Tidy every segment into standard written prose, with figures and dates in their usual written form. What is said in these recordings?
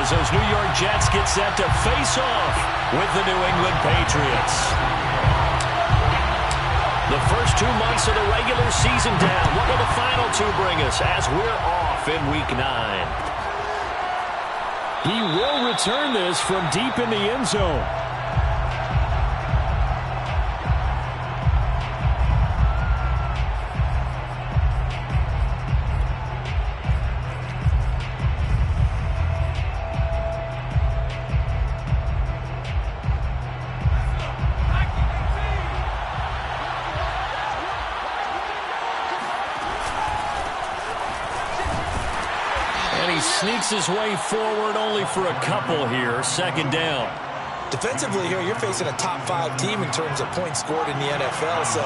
as those New York Jets get set to face off with the New England Patriots. The first 2 months of the regular season down. What will the final 2 bring us as we're off in Week 9? He will return this from deep in the end zone. Sneaks his way forward only for a couple here. Second down. Defensively here, you're facing a top 5 team in terms of points scored in the NFL. So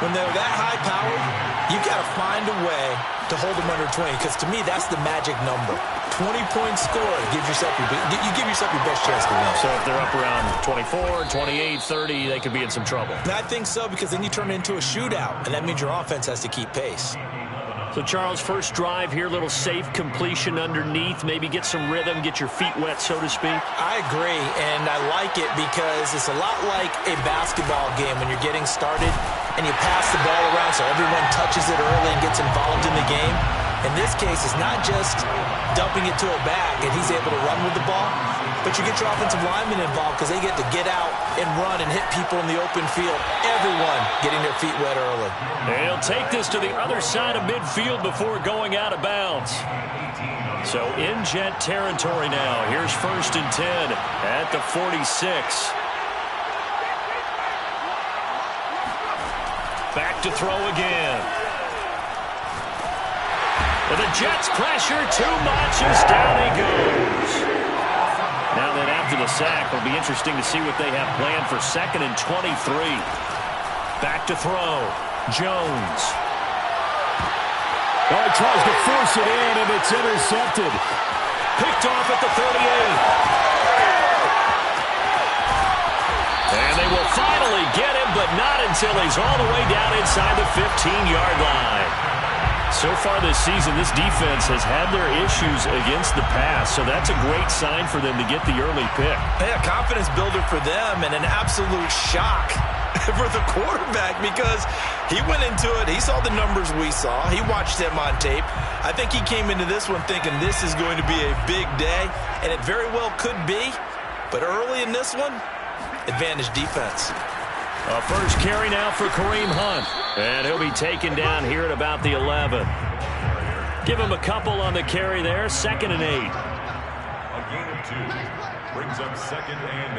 when they're that high-powered, you've got to find a way to hold them under 20. Because to me, that's the magic number. 20 points scored. You give yourself your best chance to win. So if they're up around 24, 28, 30, they could be in some trouble. And I think so, because then you turn it into a shootout. And that means your offense has to keep pace. So, Charles, first drive here, little safe completion underneath. Maybe get some rhythm, get your feet wet, so to speak. I agree, and I like it because it's a lot like a basketball game when you're getting started and you pass the ball around so everyone touches it early and gets involved in the game. In this case, it's not just dumping it to a back and he's able to run with the ball, but you get your offensive linemen involved because they get to get out and run and hit people in the open field. Everyone getting their feet wet early. He'll take this to the other side of midfield before going out of bounds. So in Jet territory now. Here's 1st and 10 at the 46. Back to throw again. With the Jets pressure, too much, as down he goes. Now then, after the sack, it'll be interesting to see what they have planned for 2nd and 23. Back to throw. Jones. Oh, he tries to force it in, and it's intercepted. Picked off at the 38. And they will finally get him, but not until he's all the way down inside the 15-yard line. So far this season, this defense has had their issues against the pass, so that's a great sign for them to get the early pick. Yeah, confidence builder for them and an absolute shock for the quarterback because he went into it. He saw the numbers we saw. He watched them on tape. I think he came into this one thinking this is going to be a big day, and it very well could be. But early in this one, advantage defense. A first carry now for Kareem Hunt. And he'll be taken down here at about the 11. Give him a couple on the carry there. 2nd and 8. A gain of 2 brings up 2nd and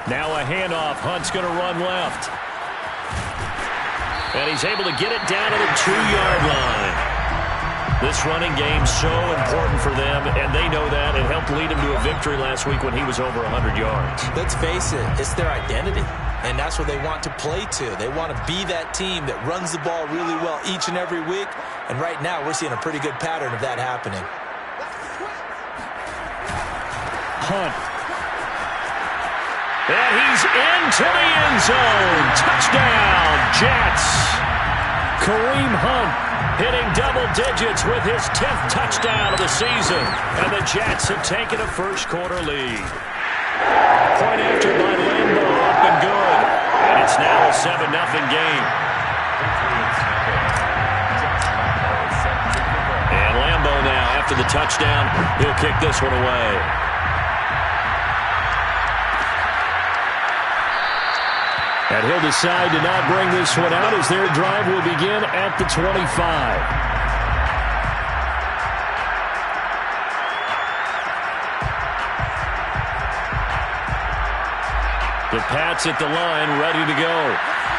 8. Now a handoff. Hunt's going to run left. And he's able to get it down to the 2-yard line. This running game's so important for them, and they know that. It helped lead him to a victory last week when he was over 100 yards. Let's face it, it's their identity, and that's what they want to play to. They want to be that team that runs the ball really well each and every week, and right now we're seeing a pretty good pattern of that happening. Hunt. And he's into the end zone. Touchdown, Jets. Kareem Hunt hitting double digits with his 10th touchdown of the season. And the Jets have taken a first-quarter lead. Point after by Lambeau, up and good. And it's now a 7-0 game. And Lambeau now, after the touchdown, he'll kick this one away. And he'll decide to not bring this one out as their drive will begin at the 25. The Pats at the line, ready to go.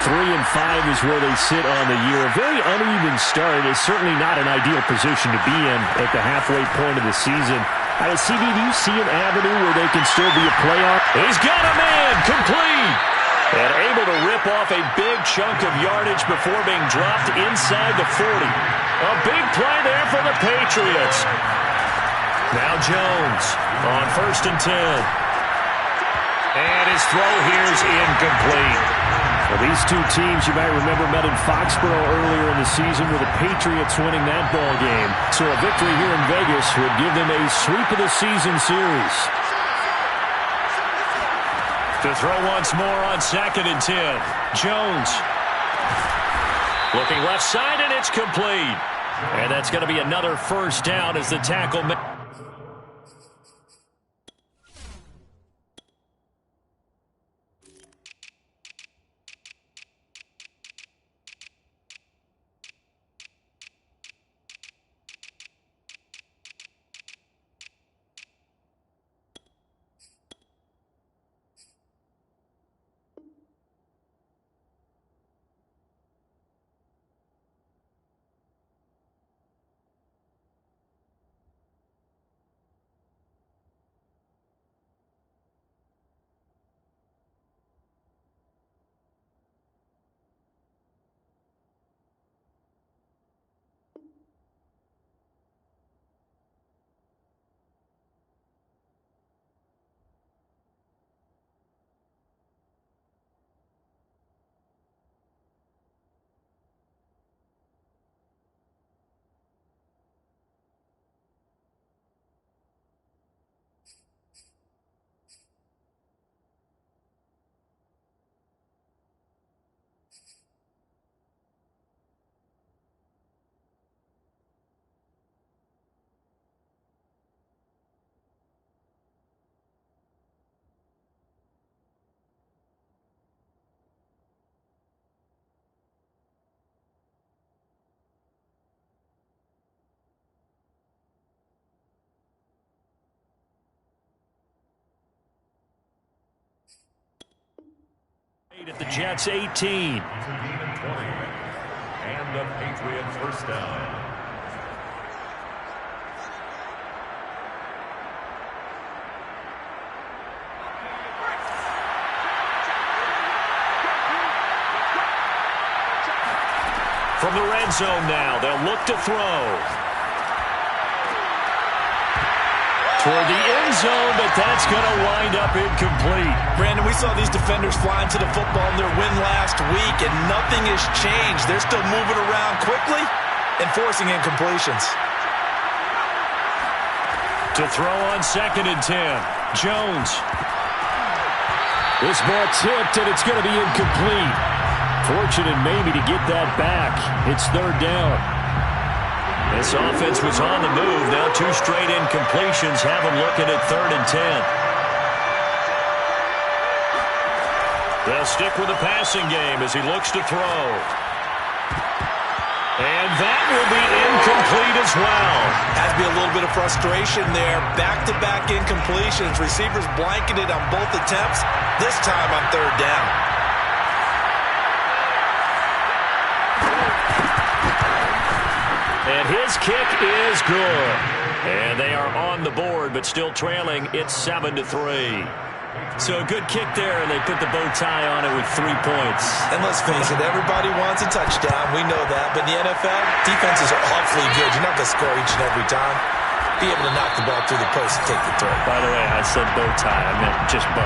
3-5 is where they sit on the year. A very uneven start. It's certainly not an ideal position to be in at the halfway point of the season. Out of CD, do you see an avenue where they can still be a playoff? He's got a man, complete. And able to rip off a big chunk of yardage before being dropped inside the 40. A big play there for the Patriots. Now Jones on 1st and 10. And his throw here is incomplete. Well, These two teams, you might remember, met in Foxborough earlier in the season with the Patriots winning that ball game. So a victory here in Vegas would give them a sweep of the season series. To throw once more on 2nd and 10. Jones. Looking left side, and it's complete. And that's going to be another first down as the tackle. At the Jets 18. It's a gain of 20. And the Patriot first down. From the red zone now, they'll look to throw. Toward the end zone, but that's going to wind up incomplete. Brandon, we saw these defenders flying to the football in their win last week, and nothing has changed. They're still moving around quickly and forcing incompletions. To throw on 2nd and 10. Jones. This ball tipped, and it's going to be incomplete. Fortunate maybe to get that back. It's 3rd down. This offense was on the move. Now 2 straight incompletions have them looking at 3rd and 10. They'll stick with the passing game as he looks to throw. And that will be incomplete as well. Has to be a little bit of frustration there. Back-to-back incompletions. Receivers blanketed on both attempts. This time on 3rd down. And his kick is good. And they are on the board, but still trailing. It's 7-3. So a good kick there, and they put the bow tie on it with 3 points. And let's face it, everybody wants a touchdown. We know that. But in the NFL, defenses are awfully good. You're not going to score each and every time. Be able to knock the ball through the post and take the throw. By the way, I said bow tie. I meant just bow.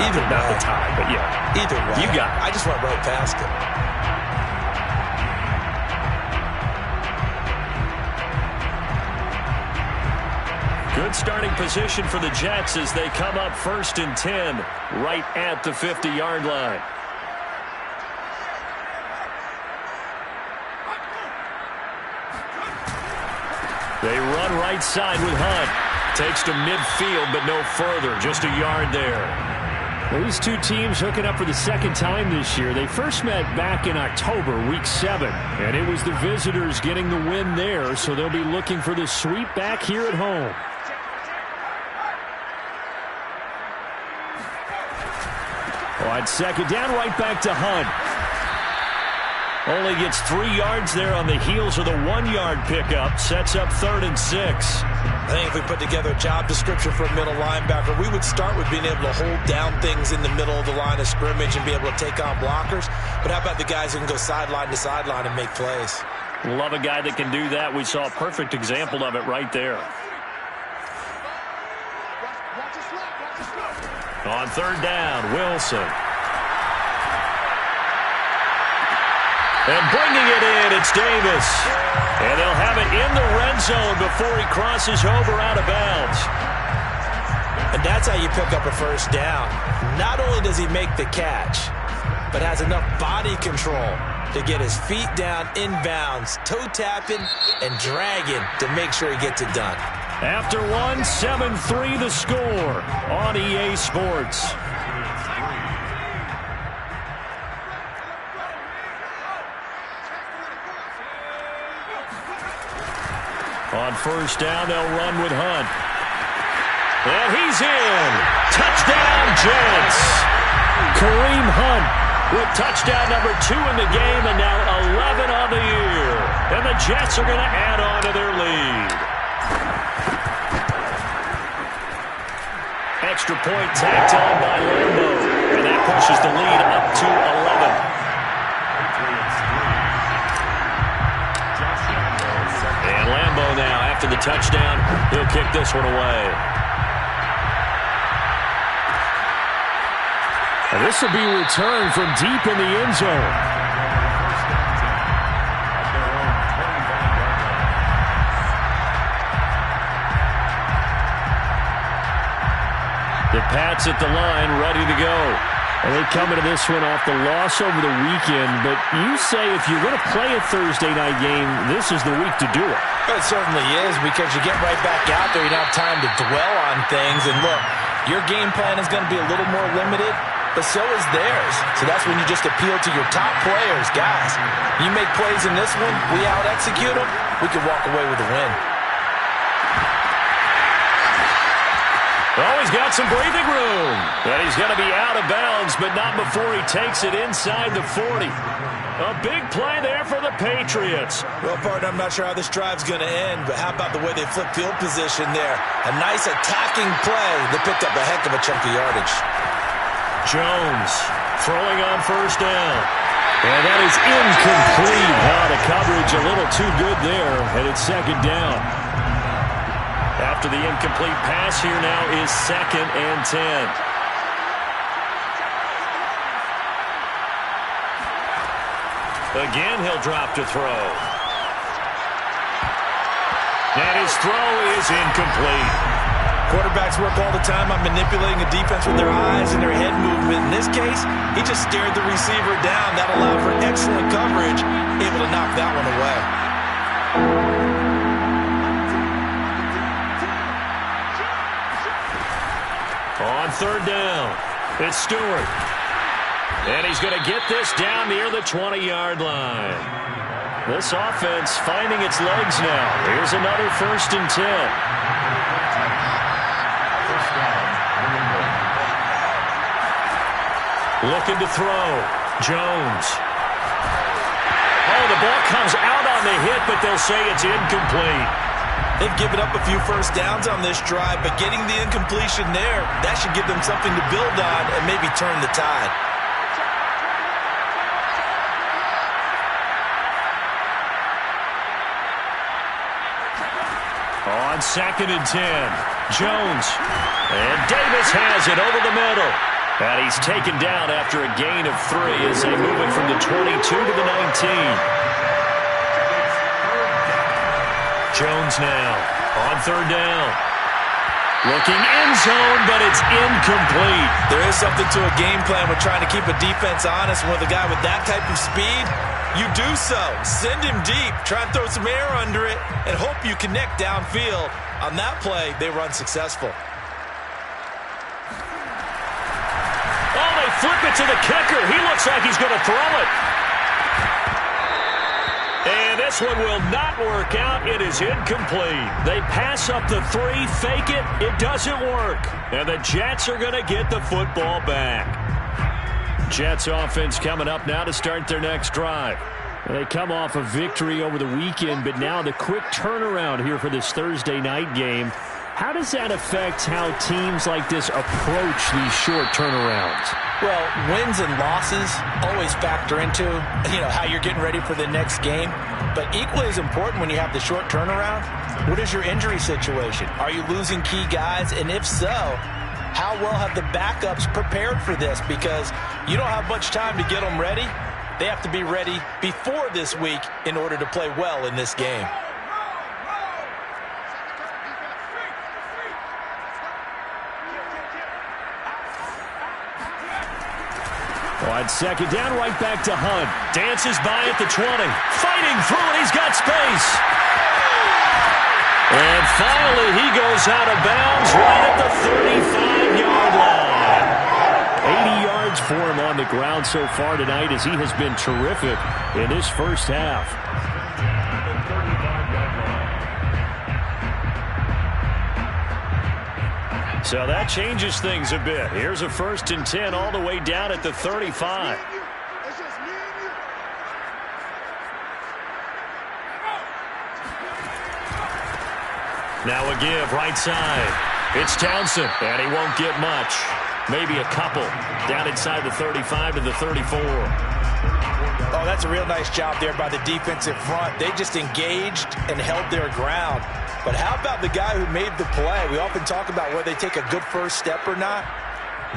Not the tie, but yeah. Either way. You got it. I just went right past it. Good starting position for the Jets as they come up 1st and 10 right at the 50-yard line. They run right side with Hunt. Takes to midfield, but no further. Just a yard there. These two teams hooking up for the 2nd time this year. They first met back in October, week 7. And it was the visitors getting the win there, so they'll be looking for the sweep back here at home. On 2nd down, right back to Hunt. Only gets 3 yards there on the heels of the 1-yard pickup. Sets up 3rd and 6. I think if we put together a job description for a middle linebacker, we would start with being able to hold down things in the middle of the line of scrimmage and be able to take on blockers. But how about the guys who can go sideline to sideline and make plays? Love a guy that can do that. We saw a perfect example of it right there. On 3rd down, Wilson. And bringing it in, it's Davis. And they'll have it in the red zone before he crosses over out of bounds. And that's how you pick up a first down. Not only does he make the catch, but has enough body control to get his feet down inbounds, toe tapping and dragging to make sure he gets it done. After one, 7-3 the score on EA Sports. On first down, they'll run with Hunt. And he's in. Touchdown, Jets. Kareem Hunt with touchdown number 2 in the game, and now 11 on the year. And the Jets are going to add on to their lead. Extra point tacked on by Lambo, and that pushes the lead up to 11. And Lambo now, after the touchdown, he'll kick this one away. And this will be returned from deep in the end zone. The Pats at the line, ready to go. And they come into this one off the loss over the weekend. But you say if you're going to play a Thursday night game, this is the week to do it. It certainly is, because you get right back out there. You don't have time to dwell on things. And look, your game plan is going to be a little more limited, but so is theirs. So that's when you just appeal to your top players. Guys, you make plays in this one, we out-execute them, we can walk away with a win. Oh, he's got some breathing room. And he's going to be out of bounds, but not before he takes it inside the 40. A big play there for the Patriots. Well, partner, I'm not sure how this drive's going to end, but how about the way they flip field position there? A nice attacking play that picked up a heck of a chunk of yardage. Jones throwing on first down. And that is incomplete. The coverage a little too good there, and it's second down. After the incomplete pass, here now is 2nd and 10. Again, he'll drop to throw. And his throw is incomplete. Quarterbacks work all the time on manipulating a defense with their eyes and their head movement. In this case, he just stared the receiver down. That allowed for excellent coverage, able to knock that one away. On third down, it's Stewart. And he's going to get this down near the 20-yard line. This offense finding its legs now. Here's another 1st and 10. Looking to throw. Jones. Oh, the ball comes out on the hit, but they'll say it's incomplete. They've given up a few first downs on this drive, but getting the incompletion there, that should give them something to build on and maybe turn the tide. On 2nd and 10, Jones. And Davis has it over the middle. And he's taken down after a gain of 3 as they move it from the 22 to the 19. Jones now on third down. Looking end zone, but it's incomplete. There is something to a game plan with trying to keep a defense honest. With a guy with that type of speed, you do so. Send him deep. Try and throw some air under it and hope you connect downfield. On that play, they were unsuccessful. Oh, they flip it to the kicker. He looks like he's going to throw it. And this one will not work out. It is incomplete. They pass up the 3, fake it. It doesn't work. And the Jets are going to get the football back. Jets offense coming up now to start their next drive. They come off a victory over the weekend, but now the quick turnaround here for this Thursday night game. How does that affect how teams like this approach these short turnarounds? Well, wins and losses always factor into, how you're getting ready for the next game. But equally as important when you have the short turnaround, what is your injury situation? Are you losing key guys? And if so, how well have the backups prepared for this? Because you don't have much time to get them ready. They have to be ready before this week in order to play well in this game. On second down, right back to Hunt. Dances by at the 20. Fighting through, and he's got space. And finally, he goes out of bounds right at the 35-yard line. 80 yards for him on the ground so far tonight, as he has been terrific in this first half. So that changes things a bit. Here's a 1st and 10 all the way down at the 35. Now a give, right side. It's Townsend, and he won't get much. Maybe a couple. Down inside the 35 to the 34. Oh, that's a real nice job there by the defensive front. They just engaged and held their ground. But how about the guy who made the play? We often talk about whether they take a good first step or not.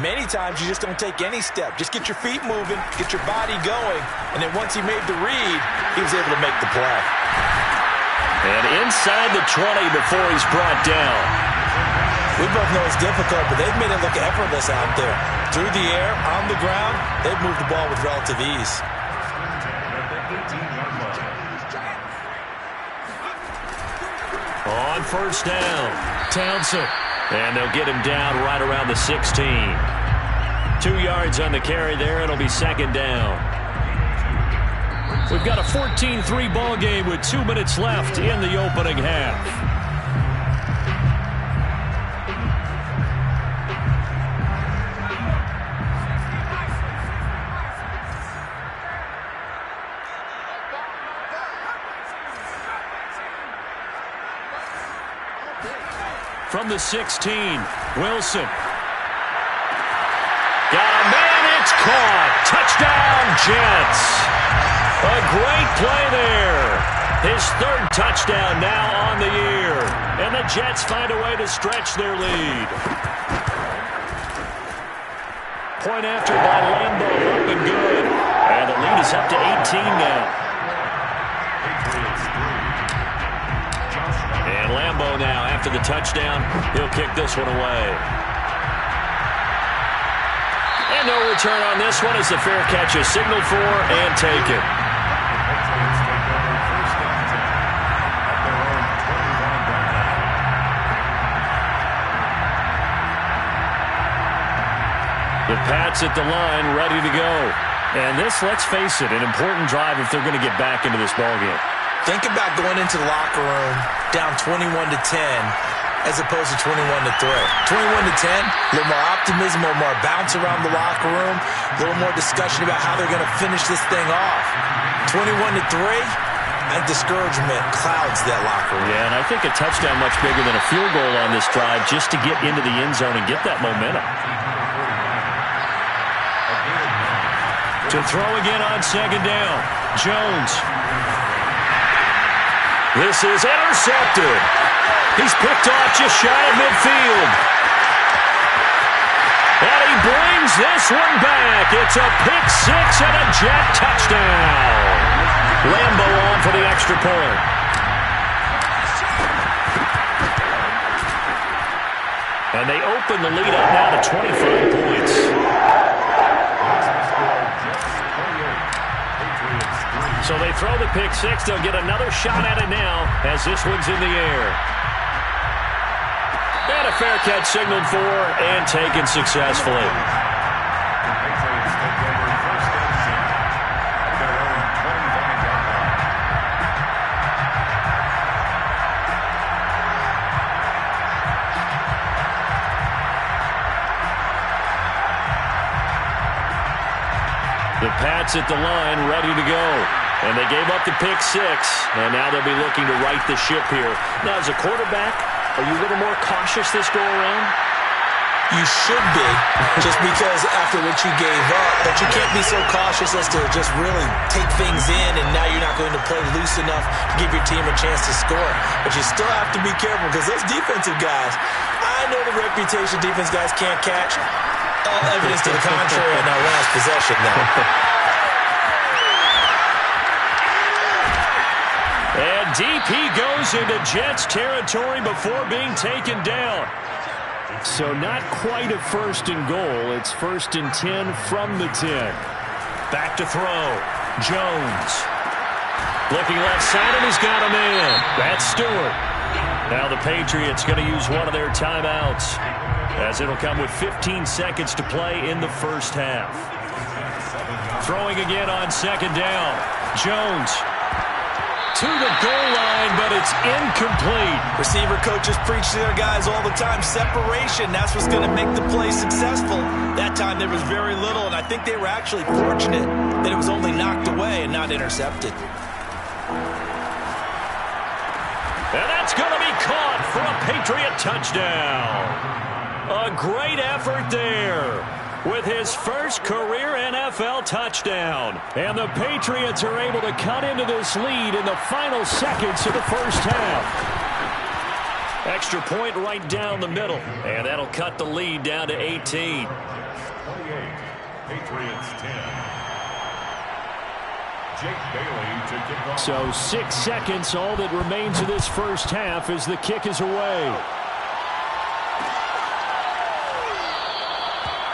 Many times you just don't take any step. Just get your feet moving, get your body going, and then once he made the read, he was able to make the play. And inside the 20 before he's brought down. We both know it's difficult, but they've made it look effortless out there. Through the air, on the ground, they've moved the ball with relative ease. On first down, Townsend. And they'll get him down right around the 16. 2 yards on the carry there. It'll be second down. We've got a 14-3 ball game with 2 minutes left in the opening half. From the 16, Wilson. Got a man, it's caught. Touchdown, Jets. A great play there. His 3rd touchdown now on the year. And the Jets find a way to stretch their lead. Point after by Lambo, up and good. And the lead is up to 18 now. And Lambo now, after the touchdown, he'll kick this one away. And no return on this one as the fair catch is signaled for and taken. The Pats at the line, ready to go. And this, let's face it, an important drive if they're going to get back into this ballgame. Think about going into the locker room down 21-10 as opposed to 21-3. 21-10, a little more optimism, a little more bounce around the locker room, a little more discussion about how they're going to finish this thing off. 21-3, and discouragement clouds that locker room. Yeah, and I think a touchdown much bigger than a field goal on this drive just to get into the end zone and get that momentum. To throw again on second down, Jones. This is intercepted. He's picked off just shy of midfield. And he brings this one back. It's a pick six and a Jet touchdown. Lambo on for the extra point. And they open the lead up now to 25 points. So they throw the pick six. They'll get another shot at it now as this one's in the air. And a fair catch signaled for and taken successfully. The Pats at the line, ready to go. And they gave up the pick six, and now they'll be looking to right the ship here. Now, as a quarterback, are you a little more cautious this go-around? You should be, just because after what you gave up, but you can't be so cautious as to just really take things in, and now you're not going to play loose enough to give your team a chance to score. But you still have to be careful, because those defensive guys, I know the reputation defense guys can't catch. All evidence to the contrary on that last possession now. deep he goes into Jets territory before being taken down. So not quite a first and goal. It's 1st and 10 from the 10. Back to throw. Jones. Looking left side, and he's got a man. That's Stewart. Now the Patriots going to use one of their timeouts, as it'll come with 15 seconds to play in the first half. Throwing again on 2nd down. Jones to the goal line, but it's incomplete. Receiver coaches preach to their guys all the time. Separation, that's what's going to make the play successful. That time there was very little, and I think they were actually fortunate that it was only knocked away and not intercepted. And that's going to be caught for a Patriot touchdown. A great effort there with his first career NFL touchdown. And the Patriots are able to cut into this lead in the final seconds of the first half. Extra point right down the middle. And that'll cut the lead down to 18. 28, Patriots 10. Jake Bailey to kick off. So 6 seconds, all that remains of this first half as the kick is away.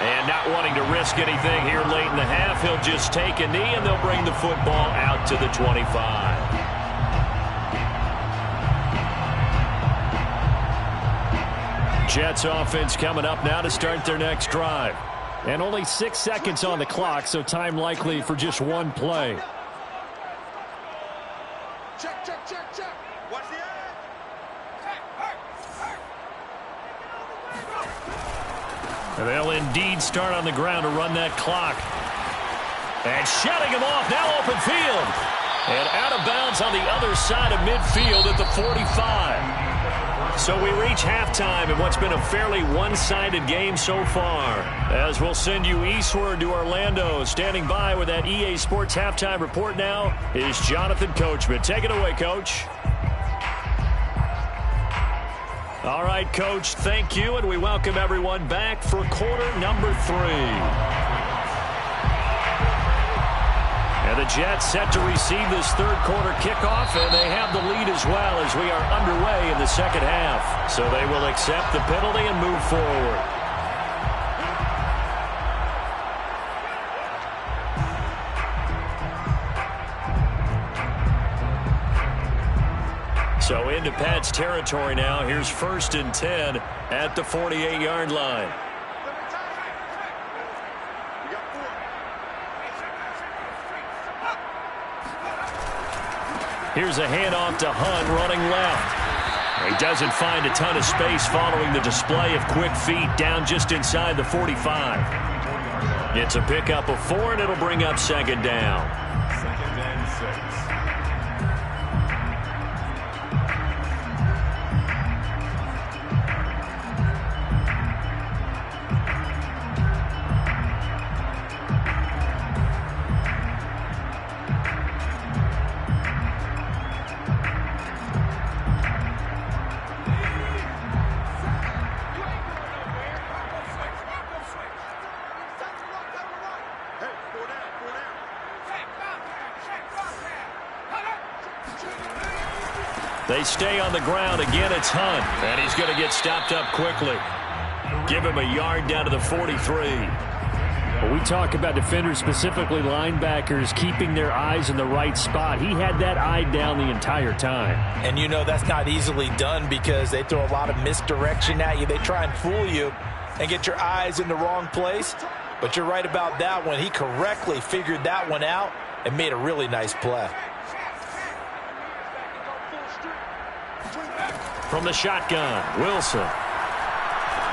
And not wanting to risk anything here late in the half, he'll just take a knee and they'll bring the football out to the 25. Jets offense coming up now to start their next drive. And only 6 seconds on the clock, so time likely for just one play. Check. What's the And they'll indeed start on the ground to run that clock. And shutting him off, now open field. And out of bounds on the other side of midfield at the 45. So we reach halftime in what's been a fairly one-sided game so far. As we'll send you eastward to Orlando. Standing by with that EA Sports halftime report now is Jonathan Coachman. Take it away, Coach. All right, Coach, thank you, and we welcome everyone back for quarter number 3. And the Jets set to receive this third quarter kickoff, and they have the lead as well as we are underway in the second half. So they will accept the penalty and move forward. So into Pat's territory now. Here's 1st and 10 at the 48-yard line. Here's a handoff to Hunt running left. He doesn't find a ton of space following the display of quick feet down just inside the 45. It's a pickup of 4, and it'll bring up 2nd down. 2nd and 6. They stay on the ground. Again, it's Hunt. And he's going to get stopped up quickly. Give him a yard down to the 43. Well, we talk about defenders, specifically linebackers, keeping their eyes in the right spot. He had that eye down the entire time. And you know that's not easily done because they throw a lot of misdirection at you. They try and fool you and get your eyes in the wrong place. But you're right about that one. He correctly figured that one out and made a really nice play. From the shotgun, Wilson.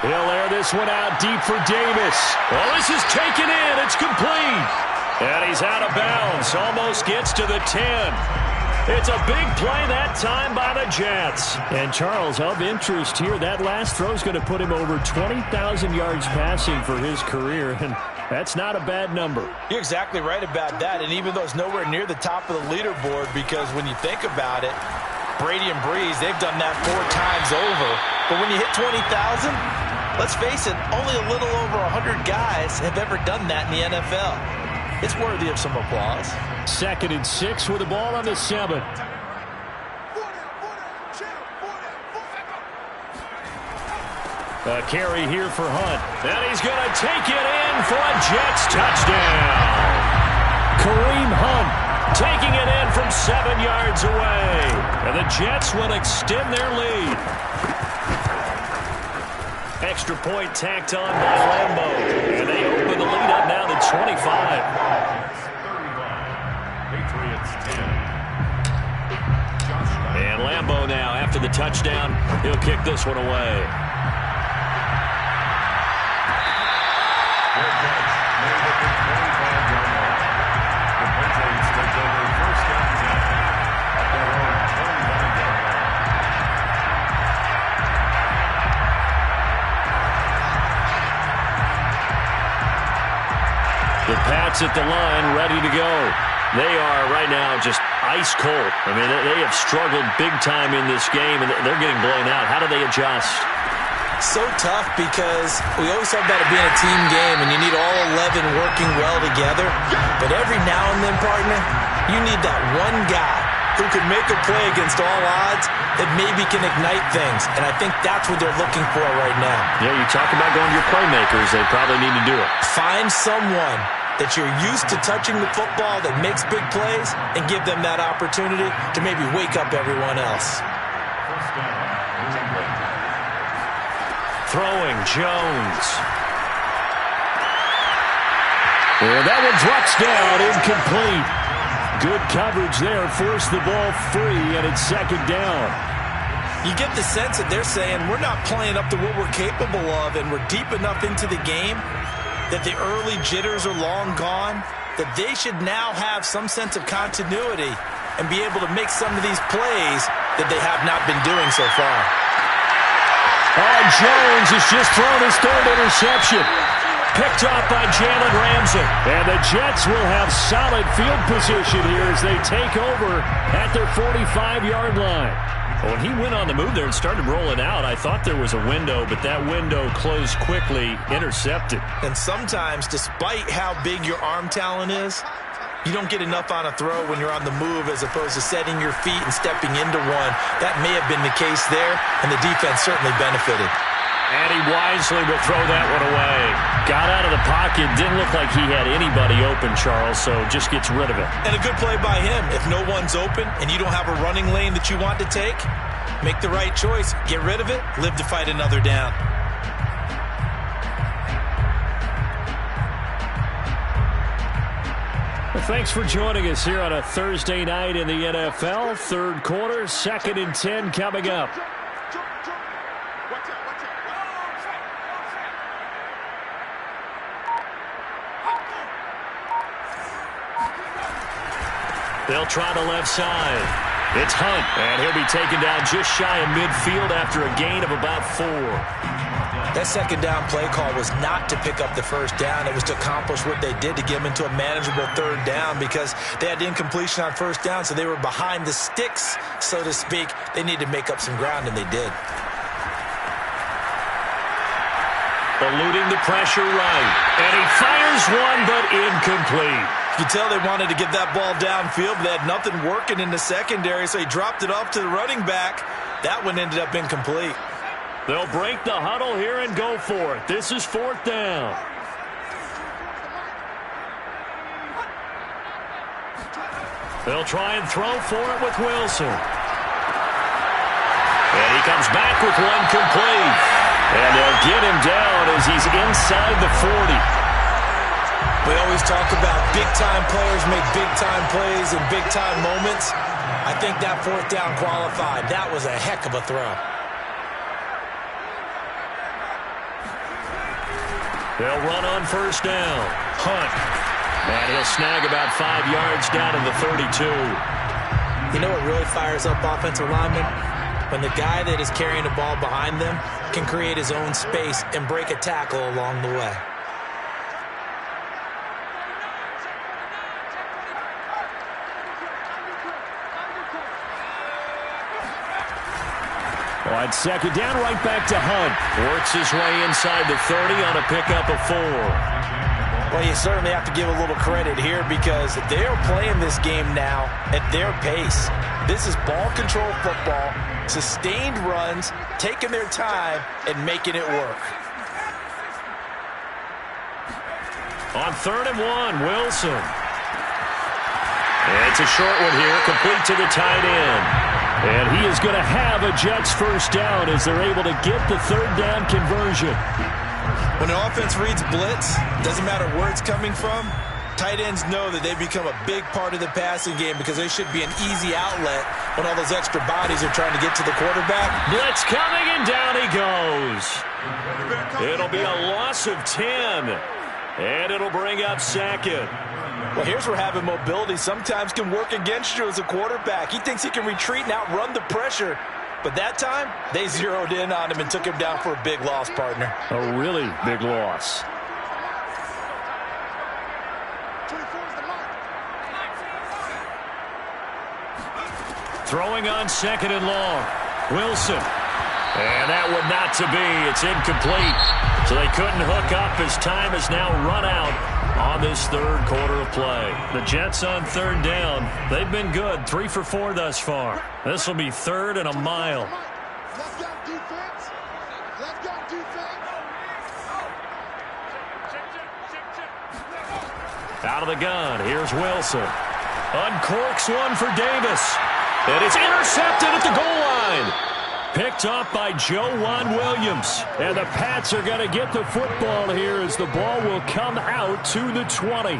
He'll air this one out deep for Davis. Oh, this is taken in. It's complete. And he's out of bounds. Almost gets to the 10. It's a big play that time by the Jets. And, Charles, of interest here, that last throw is going to put him over 20,000 yards passing for his career, and that's not a bad number. You're exactly right about that, and even though it's nowhere near the top of the leaderboard, because when you think about it, Brady and Breeze, they've done that 4 times over. But when you hit 20,000, let's face it, only a little over 100 guys have ever done that in the NFL. It's worthy of some applause. 2nd and 6 with the ball on the 7. A carry here for Hunt. And he's going to take it in for a Jets touchdown. Kareem Hunt taking it in from 7 yards away. And the Jets will extend their lead. Extra point tacked on by Lambo. And they open the lead up now to 25. Patriots 10. And Lambo now, after the touchdown, he'll kick this one away. The Pats at the line, ready to go. They are right now just ice cold. I mean, they have struggled big time in this game, and they're getting blown out. How do they adjust? So tough because we always talk about it being a team game, and you need all 11 working well together. But every now and then, partner, you need that one guy who can make a play against all odds that maybe can ignite things. And I think that's what they're looking for right now. Yeah, you talk about going to your playmakers. They probably need to do it. Find someone that you're used to touching the football that makes big plays and give them that opportunity to maybe wake up everyone else. Throwing, Jones. And that one drops down, incomplete. Good coverage there, forced the ball free, and it's second down. You get the sense that they're saying we're not playing up to what we're capable of, and we're deep enough into the game that the early jitters are long gone, that they should now have some sense of continuity and be able to make some of these plays that they have not been doing so far. Oh, Jones has just thrown his third interception. Picked off by Jalen Ramsey. And the Jets will have solid field position here as they take over at their 45-yard line. When he went on the move there and started rolling out, I thought there was a window, but that window closed quickly, intercepted. And sometimes, despite how big your arm talent is, you don't get enough on a throw when you're on the move as opposed to setting your feet and stepping into one. That may have been the case there, and the defense certainly benefited. And he wisely will throw that one away. Got out of the pocket. Didn't look like he had anybody open, Charles, so just gets rid of it. And a good play by him. If no one's open and you don't have a running lane that you want to take, make the right choice. Get rid of it. Live to fight another down. Well, thanks for joining us here on a Thursday night in the NFL. Third quarter, 2nd and 10 coming up. They'll try the left side. It's Hunt, and he'll be taken down just shy of midfield after a gain of about 4. That second down play call was not to pick up the first down. It was to accomplish what they did to get them into a manageable third down because they had incompletion on first down, so they were behind the sticks, so to speak. They needed to make up some ground, and they did. Eluding the pressure right. And he fires one, but incomplete. You can tell they wanted to get that ball downfield, but they had nothing working in the secondary, so he dropped it off to the running back. That one ended up incomplete. They'll break the huddle here and go for it. This is 4th down. They'll try and throw for it with Wilson. And he comes back with one complete. And they'll get him down as he's inside the 40. We always talk about big-time players make big-time plays in big-time moments. I think that 4th down qualified. That was a heck of a throw. They'll run on first down. Hunt. And he'll snag about 5 yards down in the 32. You know what really fires up offensive linemen? When the guy that is carrying the ball behind them can create his own space and break a tackle along the way. On 2nd down, right back to Hunt. Works his way inside the 30 on a pickup of 4. Well, you certainly have to give a little credit here because they're playing this game now at their pace. This is ball control football, sustained runs, taking their time, and making it work. On 3rd and 1, Wilson. And it's a short one here, complete to the tight end. And he is going to have a Jets first down as they're able to get the 3rd down conversion. When an offense reads blitz, doesn't matter where it's coming from, tight ends know that they become a big part of the passing game because they should be an easy outlet when all those extra bodies are trying to get to the quarterback. Blitz coming, and down he goes. It'll be a loss of 10, and it'll bring up 2nd. Well, here's where having mobility sometimes can work against you as a quarterback. He thinks he can retreat and outrun the pressure. But that time, they zeroed in on him and took him down for a big loss, partner. A really big loss. Throwing on 2nd and long. Wilson. And that one not to be. It's incomplete. So they couldn't hook up as time has now run out on this 3rd quarter of play. The Jets on 3rd down. They've been good. 3 for 4 thus far. This will be 3rd and a mile. Let's go defense. Let's go defense. Out of the gun. Here's Wilson. Uncorks one for Davis. And it's intercepted at the goal line. Picked off by Joejuan Williams. And the Pats are going to get the football here as the ball will come out to the 20.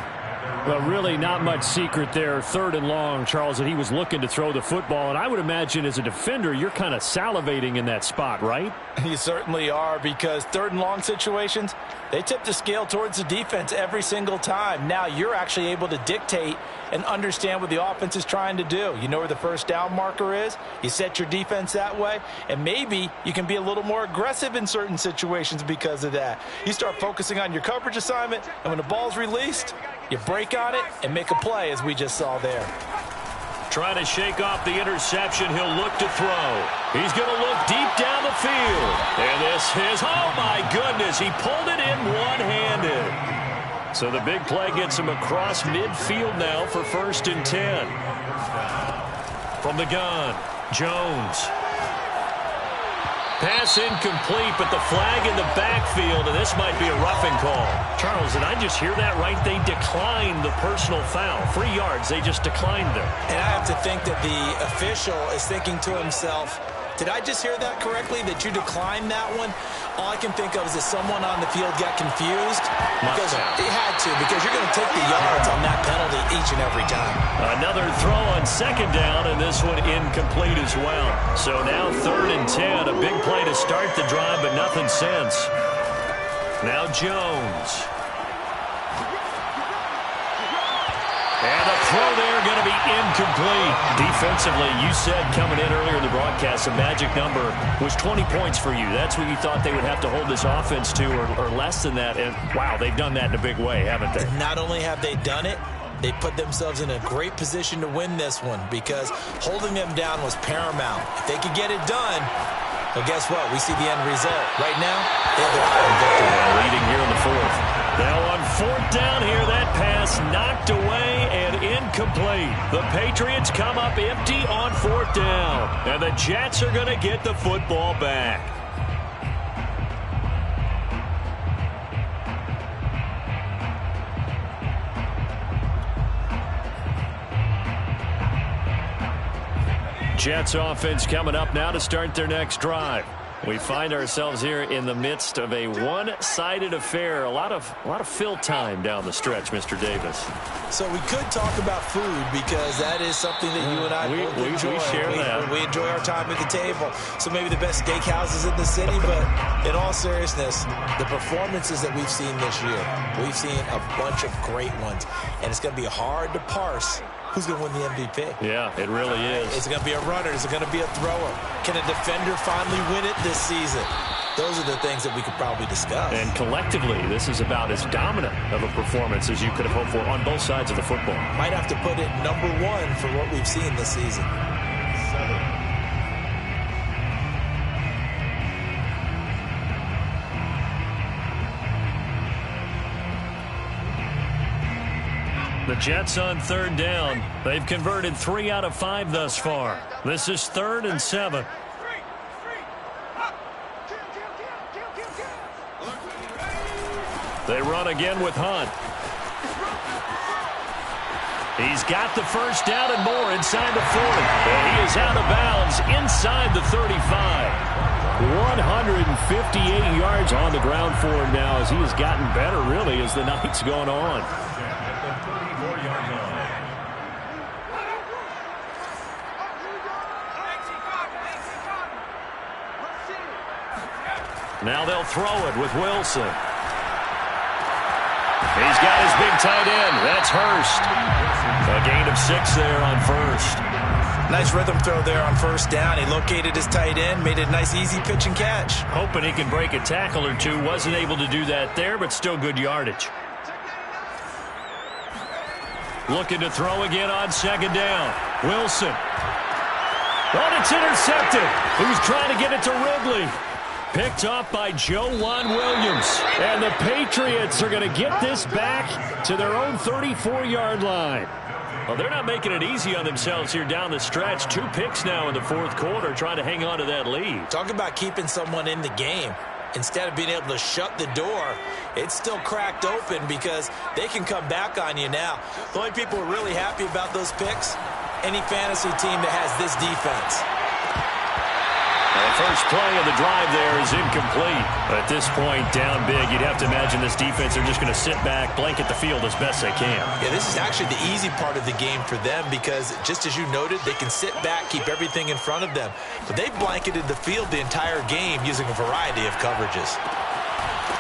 Well, really not much secret there. 3rd and long, Charles, that he was looking to throw the football. And I would imagine as a defender, you're kind of salivating in that spot, right? You certainly are, because 3rd and long situations, they tip the scale towards the defense every single time. Now you're actually able to dictate and understand what the offense is trying to do. You know where the first down marker is. You set your defense that way, and maybe you can be a little more aggressive in certain situations because of that. You start focusing on your coverage assignment, and when the ball's released, you break on it and make a play, as we just saw there. Trying to shake off the interception. He'll look to throw. He's going to look deep down the field. And this is, oh my goodness, he pulled it in one-handed. So the big play gets him across midfield now for 1st and 10. From the gun, Jones. Pass incomplete, but the flag in the backfield, and this might be a roughing call. Charles, did I just hear that right? They declined the personal foul. 3 yards, they just declined them. And I have to think that the official is thinking to himself, did I just hear that correctly, that you declined that one? All I can think of is that someone on the field got confused. Because they had to, because you're going to take the yards on that penalty each and every time. Another throw on 2nd down, and this one incomplete as well. So now 3rd and 10, a big play to start the drive, but nothing since. Now Jones. And the throw there going to be incomplete. Defensively, you said coming in earlier in the broadcast, the magic number was 20 points for you. That's what you thought they would have to hold this offense to, or less than that. And, wow, they've done that in a big way, haven't they? Not only have they done it, they put themselves in a great position to win this one because holding them down was paramount. If they could get it done, well, guess what? We see the end result. Right now, they have their eye on victory. Leading here in the 4th. Now on 4th down here, that pass knocked away and incomplete. The Patriots come up empty on 4th down. And the Jets are going to get the football back. Jets offense coming up now to start their next drive. We find ourselves here in the midst of a one-sided affair. A lot of fill time down the stretch, Mr. Davis. So we could talk about food because that is something that you and I both enjoy. We share that. We enjoy our time at the table. So maybe the best steakhouses in the city, but in all seriousness, the performances that we've seen this year, we've seen a bunch of great ones, and it's going to be hard to parse who's going to win the MVP. Yeah, it really is. Is it going to be a runner? Is it going to be a thrower? Can a defender finally win it this season? Those are the things that we could probably discuss. And collectively, this is about as dominant of a performance as you could have hoped for on both sides of the football. Might have to put it number 1 for what we've seen this season. The Jets on third down. They've converted 3 out of 5 thus far. This is 3rd and 7. They run again with Hunt. He's got the first down and more inside the 40. And he is out of bounds inside the 35. 158 yards on the ground for him now as he has gotten better, really, as the night's gone on. Now they'll throw it with Wilson. He's got his big tight end. That's Hurst. A gain of 6 there on first. Nice rhythm throw there on first down. He located his tight end, made it a nice easy pitch and catch. Hoping he can break a tackle or two. Wasn't able to do that there, but still good yardage. Looking to throw again on second down. Wilson. Oh, it's intercepted. He was trying to get it to Ridley. Picked off by Joejuan Williams. And the Patriots are going to get this back to their own 34-yard line. Well, they're not making it easy on themselves here down the stretch. 2 picks now in the 4th quarter, trying to hang on to that lead. Talk about keeping someone in the game. Instead of being able to shut the door, it's still cracked open because they can come back on you now. The only people who are really happy about those picks, any fantasy team that has this defense. The first play of the drive there is incomplete. At this point, down big, you'd have to imagine this defense are just going to sit back, blanket the field as best they can. Yeah, this is actually the easy part of the game for them because, just as you noted, they can sit back, keep everything in front of them. But they've blanketed the field the entire game using a variety of coverages.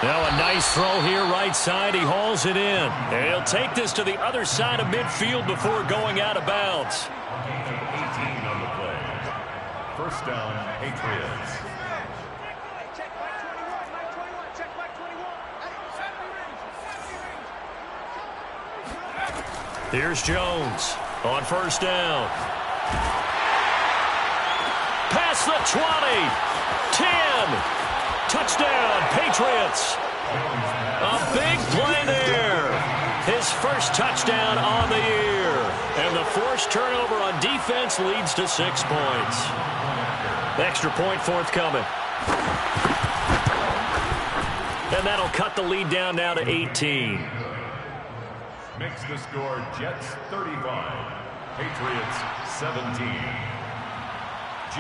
Now a nice throw here, right side. He hauls it in. And he'll take this to the other side of midfield before going out of bounds. 18 on the play. First down, Patriots. Here's Jones on first down. Past the 20. 10. Touchdown, Patriots. A big play there. His first touchdown on the year. And the forced turnover on defense leads to 6 points. Extra point forthcoming. And that'll cut the lead down now to 18. Makes the score Jets 35, Patriots 17.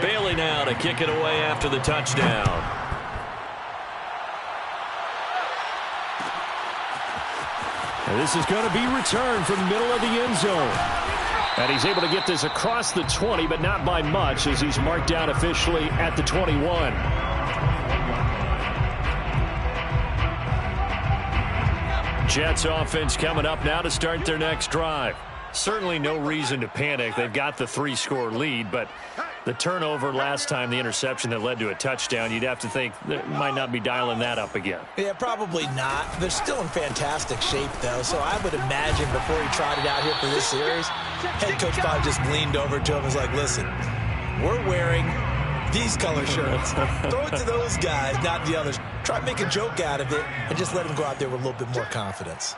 Bailey now to kick it away after the touchdown. And this is going to be returned from the middle of the end zone. And he's able to get this across the 20, but not by much, as he's marked down officially at the 21. Jets offense coming up now to start their next drive. Certainly no reason to panic. They've got the 3-score lead, but the turnover last time, the interception that led to a touchdown, you'd have to think they might not be dialing that up again. Yeah, probably not. They're still in fantastic shape, though, so I would imagine before he trotted out here for this series, head coach probably just leaned over to him and was like, listen, we're wearing these color shirts. Throw it to those guys, not the others. Try to make a joke out of it and just let them go out there with a little bit more confidence.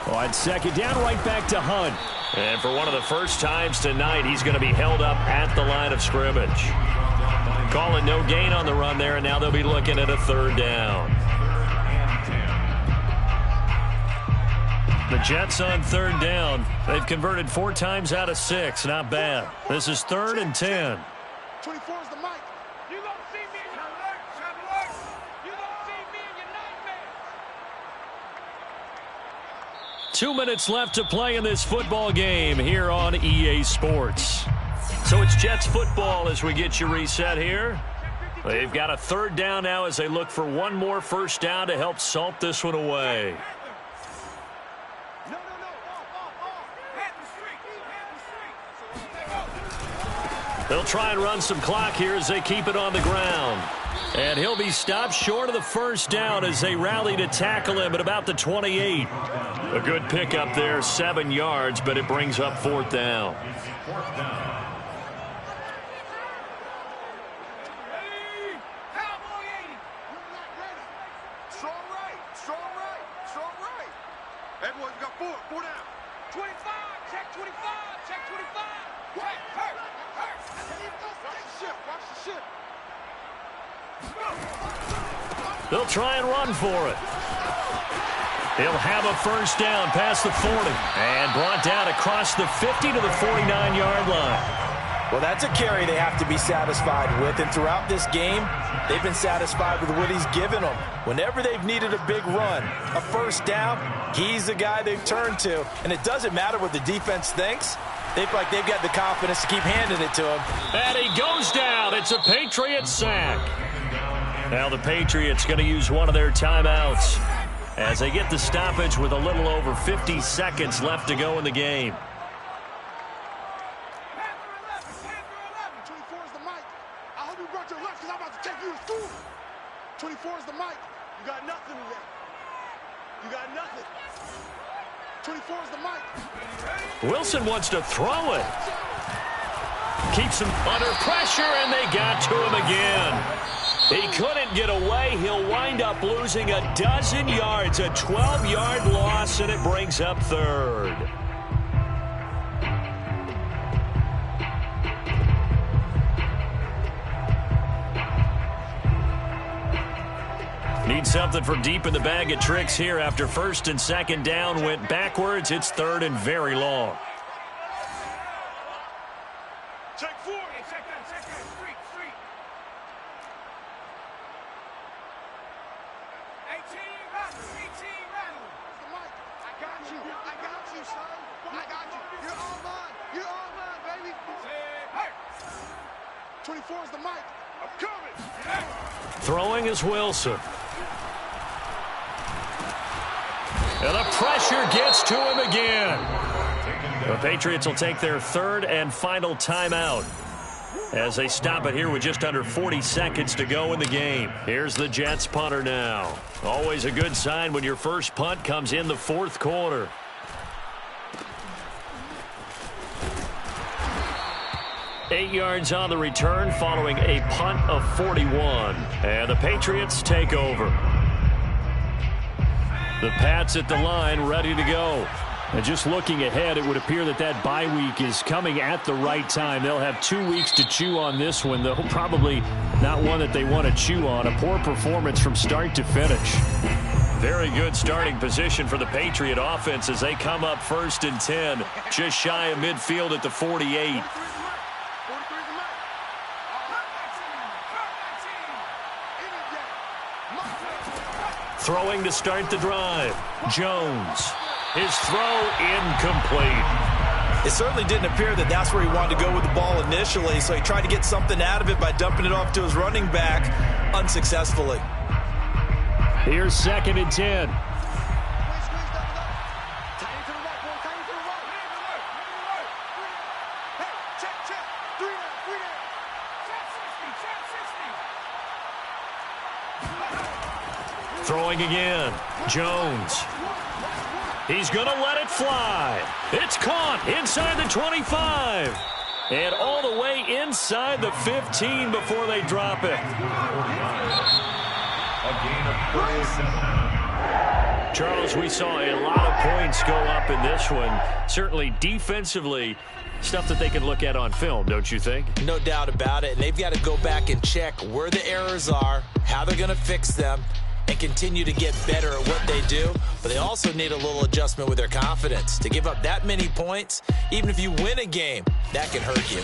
On second down, right back to Hunt. And for one of the first times tonight, he's going to be held up at the line of scrimmage. Calling no gain on the run there, and now they'll be looking at a 3rd down. The Jets on 3rd down. They've converted 4 times out of 6. Not bad. This is 3rd and 10. 24 is the mic. You gonna see me in your nightmare. You gonna see me in your nightmare. 2 minutes left to play in this football game here on EA Sports. So it's Jets football as we get you reset here. They've got a 3rd down now as they look for one more first down to help salt this one away. They'll try and run some clock here as they keep it on the ground. And he'll be stopped short of the first down as they rally to tackle him at about the 28. A good pickup there, 7 yards, but it brings up 4th down. Strong right, strong right, strong right. Check 25. Check 25. Hurt. Watch the ship. They'll try and run for it. He'll have a first down past the 40 and brought down across the 50 to the 49-yard line. Well, that's a carry they have to be satisfied with, and throughout this game, they've been satisfied with what he's given them. Whenever they've needed a big run, a first down, he's the guy they've turned to, and it doesn't matter what the defense thinks. They feel like they've got the confidence to keep handing it to him. And he goes down. It's a Patriots sack. Now the Patriots going to use one of their timeouts as they get the stoppage with a little over 50 seconds left to go in the game. 24 is the mic. I hope you brought your lunch because I'm about to take you to school. 24 is the mic. You got nothing today. You got nothing. 24 is the mic. Wilson wants to throw it. Keeps him under pressure, and they got to him again. He couldn't get away. He'll wind up losing a dozen yards, a 12-yard loss, and it brings up third. Need something from deep in the bag of tricks here after first and second down went backwards. It's third and very long. Check 4. Check that. Street. 18 rattle. The mic. I got you, son. I got you. You're all mine, baby. Hey. 24 is the mic. I'm coming. Throwing is Wilson. And the pressure gets to him again. The Patriots will take their third and final timeout as they stop it here with just under 40 seconds to go in the game. Here's the Jets punter now. Always a good sign when your first punt comes in the fourth quarter. Eight yards on the return following a punt of 41. And the Patriots take over. The Pats at the line ready to go. And just looking ahead, it would appear that bye week is coming at the right time. They'll have 2 weeks to chew on this one, though probably not one that they want to chew on. A poor performance from start to finish. Very good starting position for the Patriot offense as they come up first and 10, just shy of midfield at the 48. Throwing to start the drive. Jones. His throw incomplete. It certainly didn't appear that that's where he wanted to go with the ball initially, so he tried to get something out of it by dumping it off to his running back unsuccessfully. Here's second and 10. Throwing again. Jones. He's going to let it fly. It's caught inside the 25. And all the way inside the 15 before they drop it. A gain of 47. Charles, we saw a lot of points go up in this one. Certainly defensively, stuff that they can look at on film, don't you think? No doubt about it. And they've got to go back and check where the errors are, how they're going to fix them, and continue to get better at what they do. But they also need a little adjustment with their confidence. To give up that many points, even if you win a game, that can hurt you.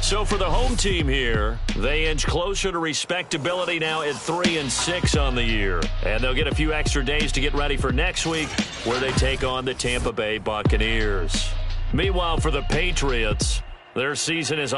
So for the home team here, they inch closer to respectability now at 3-6 on the year. And they'll get a few extra days to get ready for next week, where they take on the Tampa Bay Buccaneers. Meanwhile, for the Patriots, their season is